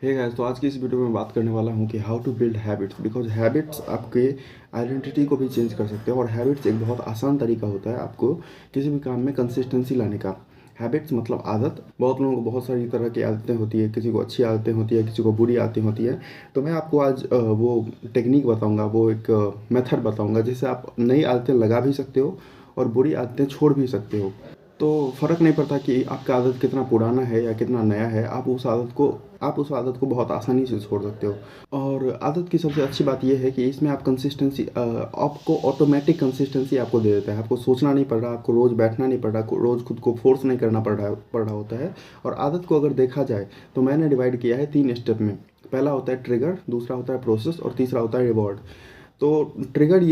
Hey guys, तो आज की इस वीडियो में बात करने वाला हूँ कि how to build habits. Because habits आपके आइडेंटिटी को भी चेंज कर सकते हैं और हैबिट्स एक बहुत आसान तरीका होता है आपको किसी भी काम में कंसिस्टेंसी लाने का। हैबिट्स मतलब आदत। बहुत लोगों को बहुत सारी तरह की आदतें होती है, किसी को अच्छी आदतें होती है, किसी को बुरी आदतें होती है। तो मैं आपको आज वो टेक्निक बताऊँगा, वो एक मेथड बताऊँगा जिससे आप नई आदतें लगा भी सकते हो और बुरी आदतें छोड़ भी सकते हो। तो फ़र्क नहीं पड़ता कि आपका आदत कितना पुराना है या कितना नया है, आप उस आदत को बहुत आसानी से छोड़ सकते हो। और आदत की सबसे अच्छी बात यह है कि इसमें आप कंसिस्टेंसी आपको ऑटोमेटिक कंसिस्टेंसी आपको दे देता है। आपको सोचना नहीं पड़ रहा, आपको रोज़ बैठना नहीं पड़ रहा, रोज़ खुद को फोर्स नहीं करना पड़ रहा होता है। और आदत को अगर देखा जाए तो मैंने डिवाइड किया है 3 स्टेप में। पहला होता है ट्रिगर, दूसरा होता है प्रोसेस और तीसरा होता है रिवॉर्ड। तो ट्रिगर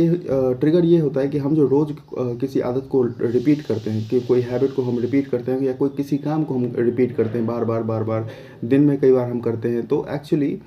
ये होता है कि हम जो रोज़ किसी आदत को रिपीट करते हैं, कि कोई हैबिट को हम रिपीट करते हैं या कोई किसी काम को हम रिपीट करते हैं बार बार बार बार, दिन में कई बार हम करते हैं, तो एक्चुअली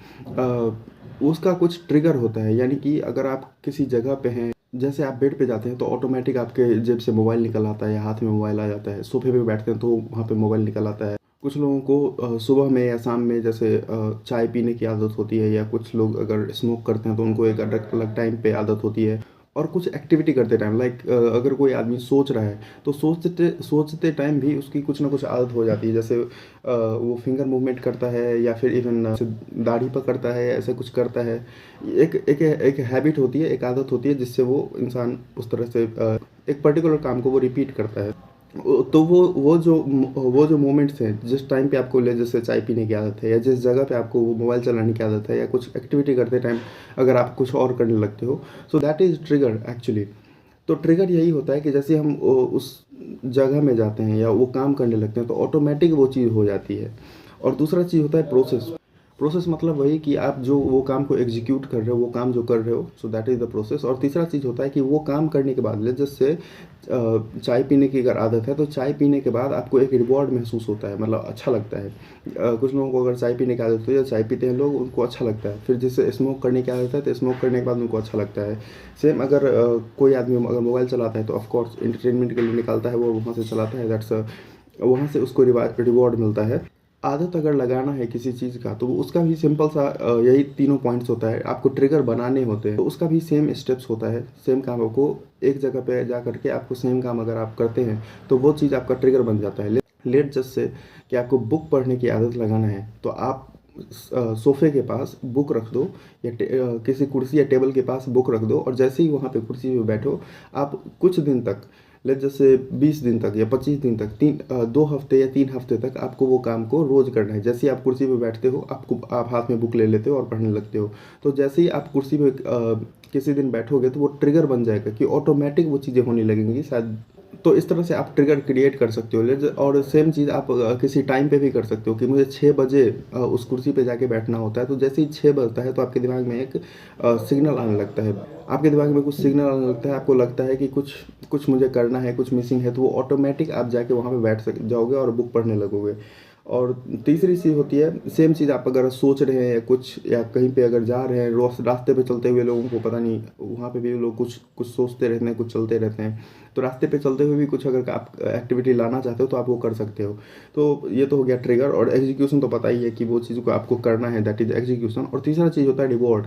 उसका कुछ ट्रिगर होता है। यानी कि अगर आप किसी जगह पे हैं, जैसे आप बेड पे जाते हैं तो ऑटोमेटिक आपके जेब से मोबाइल निकल आता है या हाथ में मोबाइल आ जाता है। सोफे पे बैठते हैं तो वहाँ पे मोबाइल निकल आता है। कुछ लोगों को सुबह में या शाम में जैसे चाय पीने की आदत होती है, या कुछ लोग अगर स्मोक करते हैं तो उनको एक अलग अलग टाइम पे आदत होती है। और कुछ एक्टिविटी करते टाइम, लाइक अगर कोई आदमी सोच रहा है तो सोचते सोचते टाइम भी उसकी कुछ ना कुछ आदत हो जाती है। जैसे वो फिंगर मूवमेंट करता है या फिर इवन दाढ़ी पकड़ता है, ऐसे कुछ करता है। एक एक एक हैबिट होती है, एक आदत होती है जिससे वो इंसान उस तरह से एक पर्टिकुलर काम को वो रिपीट करता है। तो वो जो मोमेंट्स हैं, जिस टाइम पे आपको ले, जैसे चाय पीने की आदत है या जिस जगह पे आपको वो मोबाइल चलाने की आदत है या कुछ एक्टिविटी करते टाइम अगर आप कुछ और करने लगते हो, so that is trigger actually. तो ट्रिगर यही होता है कि जैसे हम उस जगह में जाते हैं या वो काम करने लगते हैं तो ऑटोमेटिक वो चीज़ हो जाती है। और दूसरा चीज़ होता है प्रोसेस। प्रोसेस मतलब वही कि आप जो वो काम को एग्जीक्यूट कर रहे हो, वो काम जो कर रहे हो, so that is the process. और तीसरा चीज़ होता है कि वो काम करने के बाद, जैसे चाय पीने की अगर आदत है तो चाय पीने के बाद आपको एक रिवॉर्ड महसूस होता है, मतलब अच्छा लगता है। कुछ लोगों को अगर चाय पीने की आदत होती है, चाय पीते हैं लोग, उनको अच्छा लगता है। फिर जैसे स्मोक करने की आदत है तो स्मोक करने के बाद उनको अच्छा लगता है। सेम अगर कोई आदमी अगर मोबाइल चलाता है तो ऑफकोर्स इंटरटेनमेंट के लिए निकालता है, वो वहाँ से चलाता है, दैट्स वहाँ से उसको रिवॉर्ड मिलता है। आदत अगर लगाना है किसी चीज़ का तो उसका भी सिंपल सा यही तीनों पॉइंट्स होता है। आपको ट्रिगर बनाने होते हैं तो उसका भी सेम स्टेप्स होता है। सेम काम आपको एक जगह पे जा करके आपको सेम काम अगर आप करते हैं तो वो चीज़ आपका ट्रिगर बन जाता है। लेट जस्ट से कि आपको बुक पढ़ने की आदत लगाना है तो आप सोफे के पास बुक रख दो, या किसी कुर्सी या टेबल के पास बुक रख दो, और जैसे ही वहाँ पे कुर्सी पे बैठो, आप कुछ दिन तक, लेट जैसे 20 दिन तक या 25 दिन तक, 2 हफ्ते या 3 हफ्ते तक आपको वो काम को रोज़ करना है। जैसे ही आप कुर्सी पे बैठते हो, आप हाथ में बुक ले लेते हो और पढ़ने लगते हो। तो जैसे ही आप कुर्सी पे किसी दिन बैठोगे तो वो ट्रिगर बन जाएगा कि ऑटोमेटिक वो चीज़ें होने लगेंगी शायद। तो इस तरह से आप ट्रिगर क्रिएट कर सकते हो। और सेम चीज़ आप किसी टाइम पे भी कर सकते हो कि मुझे 6 बजे उस कुर्सी पे जाके बैठना होता है। तो जैसे ही 6 बजता है तो आपके दिमाग में एक सिग्नल आने लगता है। आपके दिमाग में कुछ सिग्नल आने लगता है, आपको लगता है कि कुछ कुछ मुझे करना है, कुछ मिसिंग है, तो वो ऑटोमेटिक आप जाके वहाँ पे बैठ सक जाओगे और बुक पढ़ने लगोगे। और तीसरी चीज़ होती है, सेम चीज़ आप अगर सोच रहे हैं या कुछ, या कहीं पे अगर जा रहे हैं, रास्ते पे चलते हुए लोगों को पता नहीं, वहाँ पे भी लोग कुछ कुछ सोचते रहते हैं, कुछ चलते रहते हैं। तो रास्ते पे चलते हुए भी कुछ अगर आप एक्टिविटी लाना चाहते हो तो आप वो कर सकते हो। तो ये तो हो गया ट्रिगर। और एग्जीक्यूशन तो पता ही है कि वो चीज़ को आपको करना है, दैट इज एग्जीक्यूशन। और तीसरा चीज़ होता है रिवॉर्ड।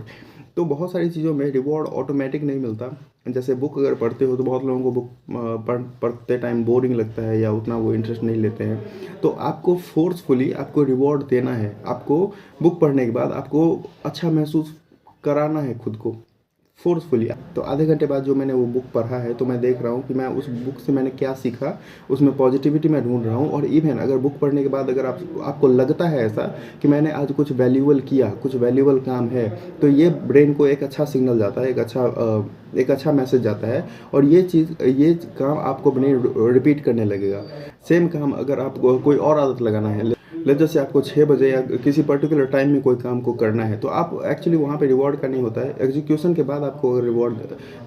तो बहुत सारी चीज़ों में रिवॉर्ड ऑटोमेटिक नहीं मिलता। जैसे बुक अगर पढ़ते हो तो बहुत लोगों को बुक पढ़ते टाइम बोरिंग लगता है या उतना वो इंटरेस्ट नहीं लेते हैं। तो आपको फोर्सफुली आपको रिवॉर्ड देना है। आपको बुक पढ़ने के बाद आपको अच्छा महसूस कराना है खुद को, फोर्सफुली। तो आधे घंटे बाद जो मैंने वो बुक पढ़ा है तो मैं देख रहा हूँ कि मैं उस बुक से मैंने क्या सीखा, उसमें पॉजिटिविटी मैं ढूंढ रहा हूँ। और इवन अगर बुक पढ़ने के बाद अगर आपको लगता है ऐसा कि मैंने आज कुछ वैल्यूबल किया, कुछ वैल्यूबल काम है, तो ये ब्रेन को एक अच्छा सिग्नल जाता है, एक अच्छा मैसेज जाता है। और ये काम आपको अपने रिपीट करने लगेगा। सेम काम अगर आपको कोई और आदत लगाना है, जैसे आपको 6 बजे या किसी पर्टिकुलर टाइम में कोई काम को करना है, तो आप एक्चुअली वहाँ पे रिवॉर्ड का नहीं होता है। एग्जीक्यूशन के बाद आपको अगर रिवॉर्ड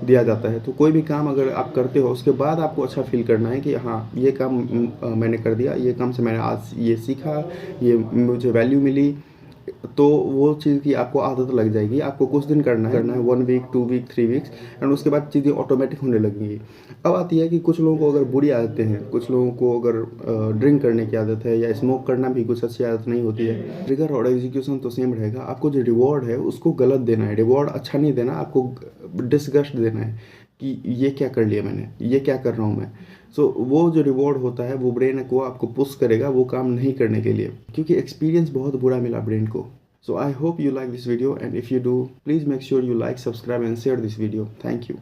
दिया जाता है तो कोई भी काम अगर आप करते हो उसके बाद आपको अच्छा फील करना है कि हाँ, ये काम मैंने कर दिया, ये काम से मैंने आज ये सीखा, ये मुझे वैल्यू मिली। तो वो चीज़ की आपको आदत लग जाएगी। आपको कुछ दिन करना है 1 वीक, 2 वीक, 3 वीक्स एंड उसके बाद चीज़ें ऑटोमेटिक होने लगेंगी। अब आती है कि कुछ लोगों को अगर बुरी आदतें हैं, कुछ लोगों को अगर ड्रिंक करने की आदत है या स्मोक करना भी कुछ अच्छी आदत नहीं होती है। ट्रिगर और एग्जीक्यूशन तो सेम रहेगा। आपको जो रिवॉर्ड है उसको गलत देना है, रिवॉर्ड अच्छा नहीं देना, आपको डिसगस्ट देना है कि ये क्या कर लिया मैंने, ये क्या कर रहा हूँ मैं। सो वो जो रिवॉर्ड होता है वो ब्रेन को आपको पुश करेगा वो काम नहीं करने के लिए, क्योंकि एक्सपीरियंस बहुत बुरा मिला ब्रेन को। So I hope you like this video, and if you do, please make sure you like, subscribe and share this video. Thank you.